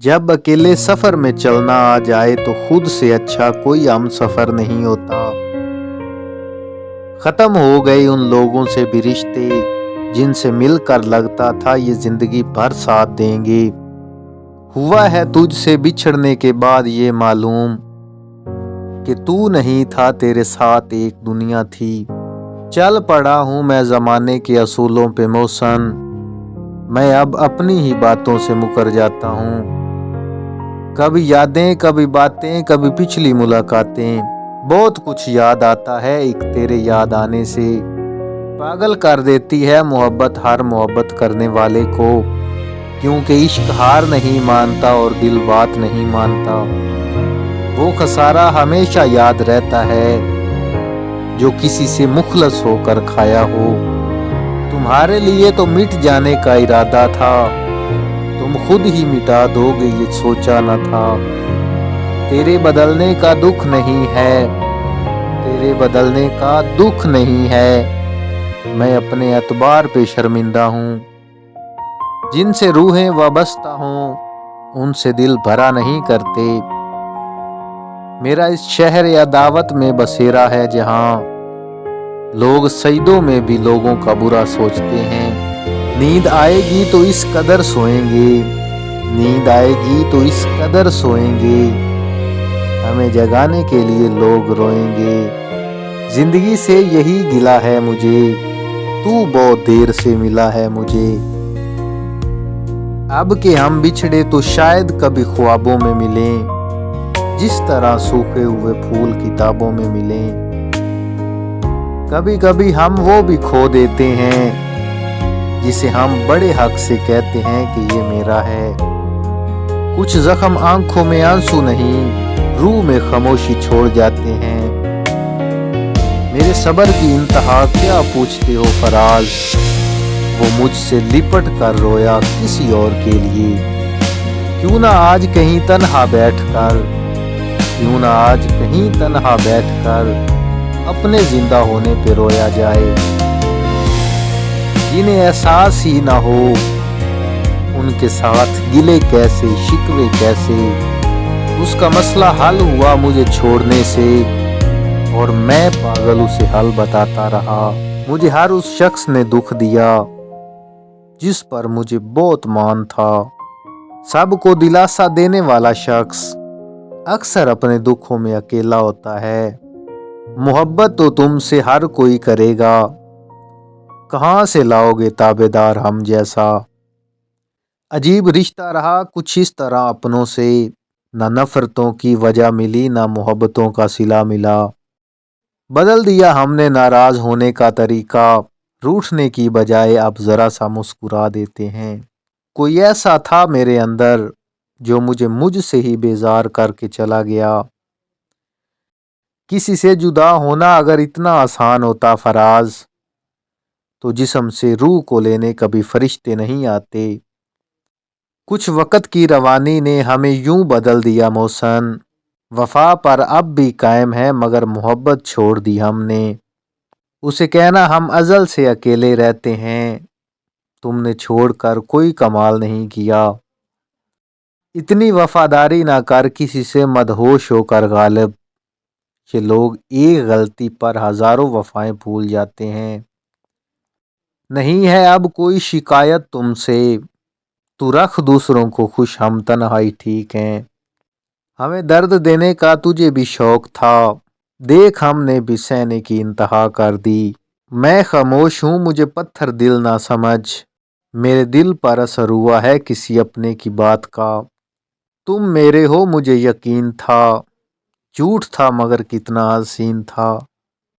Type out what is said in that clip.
जब अकेले सफर में चलना आ जाए तो खुद से अच्छा कोई हम सफर नहीं होता। खत्म हो गए उन लोगों से भी रिश्ते जिनसे मिलकर लगता था ये जिंदगी भर साथ देंगे। हुआ है तुझसे बिछड़ने के बाद ये मालूम कि तू नहीं था, तेरे साथ एक दुनिया थी। चल पड़ा हूं मैं जमाने के असूलों पे मौसन, मैं अब अपनी ही बातों से मुकर जाता हूँ। कभी यादें, कभी बातें, कभी पिछली मुलाकातें, बहुत कुछ याद आता है एक तेरे याद आने से। पागल कर देती है मोहब्बत हर मोहब्बत करने वाले को, क्योंकि इश्क हार नहीं मानता और दिल बात नहीं मानता। वो खसारा हमेशा याद रहता है जो किसी से मुखलस होकर खाया हो। तुम्हारे लिए तो मिट जाने का इरादा था, तुम खुद ही मिटा दोगे ये सोचा न था। तेरे बदलने का दुख नहीं है, तेरे बदलने का दुख नहीं है। मैं अपने एतबार पे शर्मिंदा हूँ। जिनसे रूहें वाबस्ता हों उनसे दिल भरा नहीं करते। मेरा इस शहर या दावत में बसेरा है जहाँ लोग सजदों में भी लोगों का बुरा सोचते हैं। नींद आएगी तो इस कदर सोएंगे, नींद आएगी तो इस कदर सोएंगे, हमें जगाने के लिए लोग रोएंगे। जिंदगी से यही गिला है मुझे, तू बहुत देर से मिला है मुझे। अब के हम बिछड़े तो शायद कभी ख्वाबों में मिलें, जिस तरह सूखे हुए फूल किताबों में मिलें। कभी कभी हम वो भी खो देते हैं जिसे हम बड़े हक से कहते हैं कि ये मेरा है। कुछ जख्म आंखों में आंसू नहीं, रूह में खामोशी छोड़ जाते हैं। मेरे सब्र की इंतहा क्या पूछते हो फराज, वो मुझसे लिपट कर रोया किसी और के लिए। क्यों ना आज कहीं तन्हा बैठकर, क्यों ना आज कहीं तन्हा बैठकर अपने जिंदा होने पे रोया जाए। जिन्हें एहसास ही ना हो उनके साथ गिले कैसे, शिकवे कैसे। उसका मसला हल हुआ मुझे छोड़ने से, और मैं पागल उसे हल बताता रहा। मुझे हर उस शख्स ने दुख दिया जिस पर मुझे बहुत मान था। सबको दिलासा देने वाला शख्स अक्सर अपने दुखों में अकेला होता है। मोहब्बत तो तुमसे हर कोई करेगा, कहाँ से लाओगे ताबेदार हम जैसा। अजीब रिश्ता रहा कुछ इस तरह अपनों से, ना नफरतों की वजह मिली ना मोहब्बतों का सिला मिला। बदल दिया हमने नाराज होने का तरीका, रूठने की बजाय अब जरा सा मुस्कुरा देते हैं। कोई ऐसा था मेरे अंदर जो मुझे मुझसे ही बेजार करके चला गया। किसी से जुदा होना अगर इतना आसान होता फराज, तो जिस्म से रूह को लेने कभी फरिश्ते नहीं आते। कुछ वक्त की रवानी ने हमें यूं बदल दिया मौसन, वफा पर अब भी कायम है मगर मोहब्बत छोड़ दी हमने। उसे कहना हम अजल से अकेले रहते हैं, तुमने छोड़कर कोई कमाल नहीं किया। इतनी वफादारी ना कर किसी से मदहोश होकर गालिब, कि लोग एक गलती पर हजारों वफाएं भूल जाते हैं। नहीं है अब कोई शिकायत तुमसे, तू रख दूसरों को खुश, हम तन्हाई ठीक हैं। हमें दर्द देने का तुझे भी शौक था, देख हमने भी सहने की इंतहा कर दी। मैं खामोश हूँ मुझे पत्थर दिल ना समझ, मेरे दिल पर असर हुआ है किसी अपने की बात का। तुम मेरे हो मुझे यकीन था, झूठ था मगर कितना हसीन था।